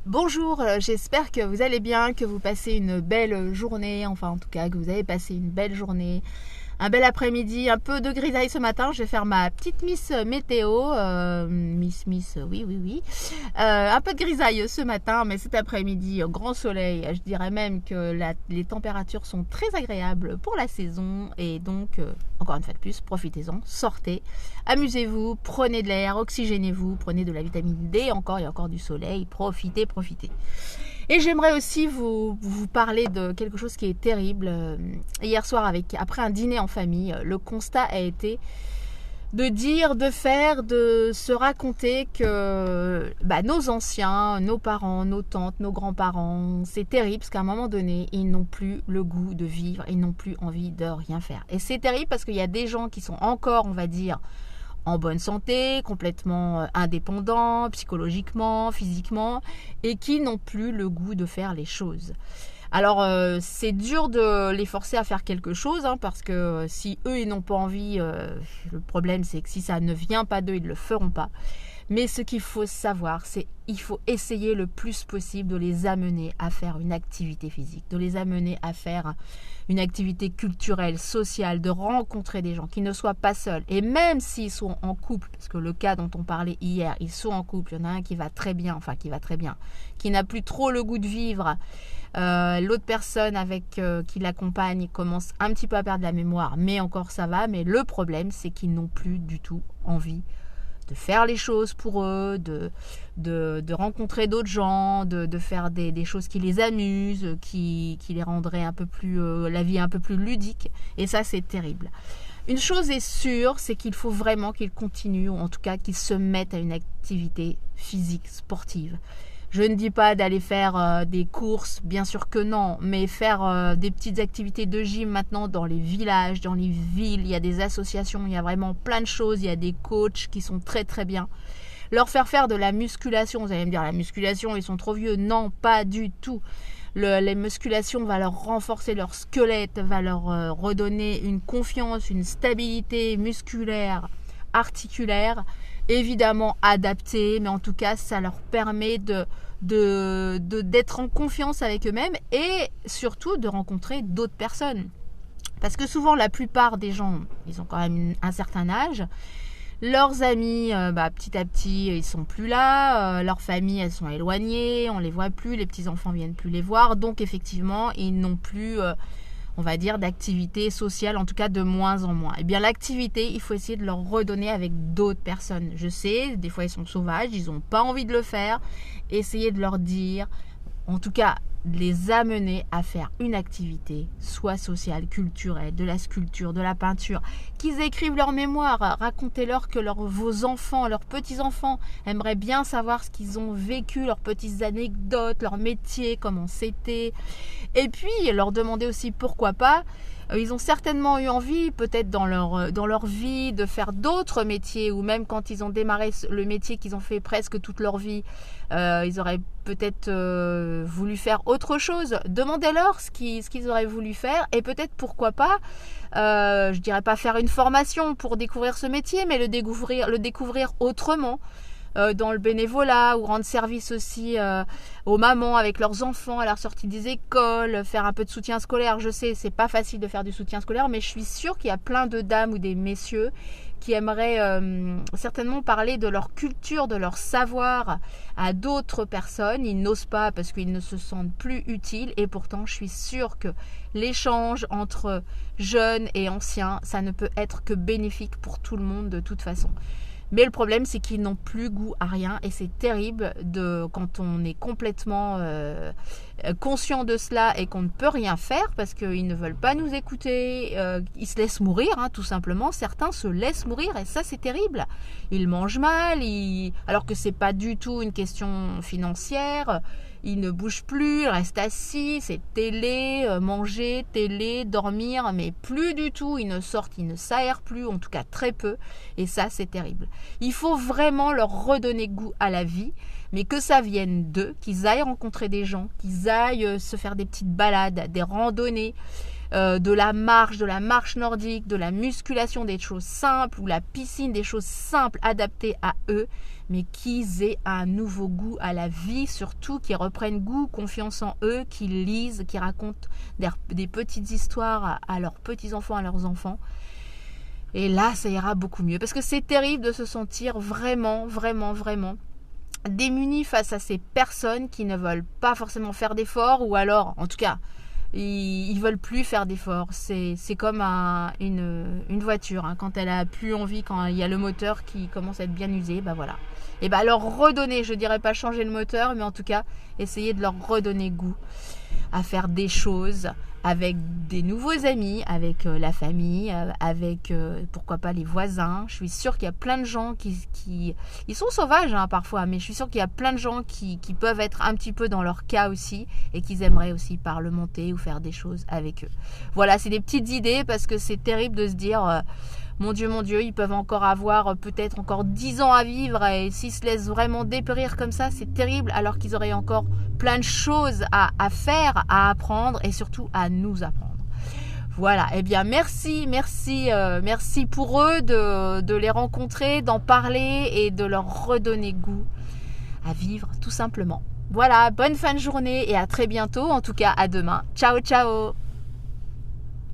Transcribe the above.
Bonjour, j'espère que vous allez bien, que vous passez une belle journée, enfin en tout cas que vous avez passé une belle journée, un bel après-midi, un peu de grisaille ce matin. Je vais faire ma petite Miss Météo, oui. Un peu de grisaille ce matin, mais cet après-midi, grand soleil. Je dirais même que les températures sont très agréables pour la saison et donc, encore une fois de plus, profitez-en, sortez, amusez-vous, prenez de l'air, oxygénez-vous, prenez de la vitamine D, il y a encore du soleil, profitez. Et j'aimerais aussi vous parler de quelque chose qui est terrible. Hier soir, après un dîner en famille, le constat a été de dire, de faire, de se raconter que nos anciens, nos parents, nos tantes, nos grands-parents, c'est terrible parce qu'à un moment donné, ils n'ont plus le goût de vivre, ils n'ont plus envie de rien faire. Et c'est terrible parce qu'il y a des gens qui sont encore, on va dire, en bonne santé, complètement indépendants, psychologiquement, physiquement, et qui n'ont plus le goût de faire les choses. Alors, c'est dur de les forcer à faire quelque chose, parce que si eux, ils n'ont pas envie, le problème, c'est que si ça ne vient pas d'eux, ils ne le feront pas. Mais ce qu'il faut savoir, c'est qu'il faut essayer le plus possible de les amener à faire une activité physique, de les amener à faire une activité culturelle, sociale, de rencontrer des gens, qui ne soient pas seuls. Et même s'ils sont en couple, parce que le cas dont on parlait hier, ils sont en couple, il y en a un qui va très bien, qui n'a plus trop le goût de vivre. L'autre personne qui l'accompagne commence un petit peu à perdre la mémoire, mais encore ça va. Mais le problème, c'est qu'ils n'ont plus du tout envie de faire les choses pour eux, de rencontrer d'autres gens, de faire des choses qui les amusent, qui les rendraient un peu plus, la vie un peu plus ludique. Et ça, c'est terrible. Une chose est sûre, c'est qu'il faut vraiment qu'ils continuent, ou en tout cas qu'ils se mettent à une activité physique, sportive. Je ne dis pas d'aller faire des courses, bien sûr que non, mais faire des petites activités de gym maintenant dans les villages, dans les villes. Il y a des associations, il y a vraiment plein de choses. Il y a des coachs qui sont très très bien. Leur faire de la musculation, vous allez me dire la musculation, ils sont trop vieux. Non, pas du tout. Les musculations va leur renforcer leur squelette, va leur redonner une confiance, une stabilité musculaire, articulaire, évidemment adaptée, mais en tout cas ça leur permet d'être en confiance avec eux-mêmes et surtout de rencontrer d'autres personnes. Parce que souvent la plupart des gens, ils ont quand même un certain âge, leurs amis, petit à petit, ils sont plus là, leurs familles, elles sont éloignées, on les voit plus, les petits-enfants viennent plus les voir, donc effectivement, ils n'ont plus, on va dire, d'activité sociale, en tout cas de moins en moins. Eh bien, l'activité, il faut essayer de leur redonner avec d'autres personnes. Je sais, des fois, ils sont sauvages, ils n'ont pas envie de le faire. Essayez de leur dire, en tout cas, de les amener à faire une activité, soit sociale, culturelle, de la sculpture, de la peinture, qu'ils écrivent leur mémoire, racontez-leur que vos enfants, leurs petits-enfants aimeraient bien savoir ce qu'ils ont vécu, leurs petites anecdotes, leur métier, comment c'était, et puis leur demander aussi pourquoi pas. Ils ont certainement eu envie, peut-être dans leur vie, de faire d'autres métiers, ou même quand ils ont démarré le métier qu'ils ont fait presque toute leur vie, ils auraient peut-être voulu faire autre chose. Demandez-leur ce qu'ils auraient voulu faire, et peut-être pourquoi pas, je dirais pas faire une formation pour découvrir ce métier, mais le découvrir autrement. Dans le bénévolat, ou rendre service aussi aux mamans avec leurs enfants à leur sortie des écoles, faire un peu de soutien scolaire. Je sais, c'est pas facile de faire du soutien scolaire, mais je suis sûre qu'il y a plein de dames ou des messieurs qui aimeraient certainement parler de leur culture, de leur savoir à d'autres personnes. Ils n'osent pas parce qu'ils ne se sentent plus utiles, et pourtant je suis sûre que l'échange entre jeunes et anciens, ça ne peut être que bénéfique pour tout le monde de toute façon. Mais le problème, c'est qu'ils n'ont plus goût à rien, et c'est terrible quand on est complètement conscient de cela et qu'on ne peut rien faire parce qu'ils ne veulent pas nous écouter. Ils se laissent mourir, tout simplement. Certains se laissent mourir, et ça, c'est terrible. Ils mangent mal, alors que c'est pas du tout une question financière. Ils ne bougent plus, ils restent assis, c'est manger, dormir, mais plus du tout. Ils ne sortent, ils ne s'aèrent plus, en tout cas très peu, et ça, c'est terrible. Il faut vraiment leur redonner goût à la vie, mais que ça vienne d'eux, qu'ils aillent rencontrer des gens, qu'ils aillent se faire des petites balades, des randonnées, de la marche nordique, de la musculation, des choses simples, ou la piscine, des choses simples adaptées à eux, mais qu'ils aient un nouveau goût à la vie, surtout qu'ils reprennent goût, confiance en eux, qu'ils lisent, qu'ils racontent des petites histoires à leurs petits-enfants, à leurs enfants. Et là, ça ira beaucoup mieux. Parce que c'est terrible de se sentir vraiment, vraiment, vraiment démunis face à ces personnes qui ne veulent pas forcément faire d'efforts, ou alors, en tout cas, ils veulent plus faire d'efforts. C'est comme une voiture, hein. Quand elle a plus envie, quand il y a le moteur qui commence à être bien usé, bah voilà. Et bah leur redonner, je dirais pas changer le moteur, mais en tout cas, essayer de leur redonner goût à faire des choses avec des nouveaux amis, avec la famille, avec pourquoi pas les voisins. Je suis sûre qu'il y a plein de gens qui ils sont sauvages, hein, parfois, mais je suis sûre qu'il y a plein de gens qui peuvent être un petit peu dans leur cas aussi, et qu'ils aimeraient aussi parlementer ou faire des choses avec eux. Voilà, c'est des petites idées, parce que c'est terrible de se dire mon Dieu, ils peuvent encore avoir peut-être encore 10 ans à vivre, et s'ils se laissent vraiment dépérir comme ça, c'est terrible, alors qu'ils auraient encore plein de choses à faire, à apprendre, et surtout à nous apprendre. Voilà, eh bien merci pour eux de les rencontrer, d'en parler et de leur redonner goût à vivre tout simplement. Voilà, bonne fin de journée et à très bientôt, en tout cas à demain. Ciao, ciao!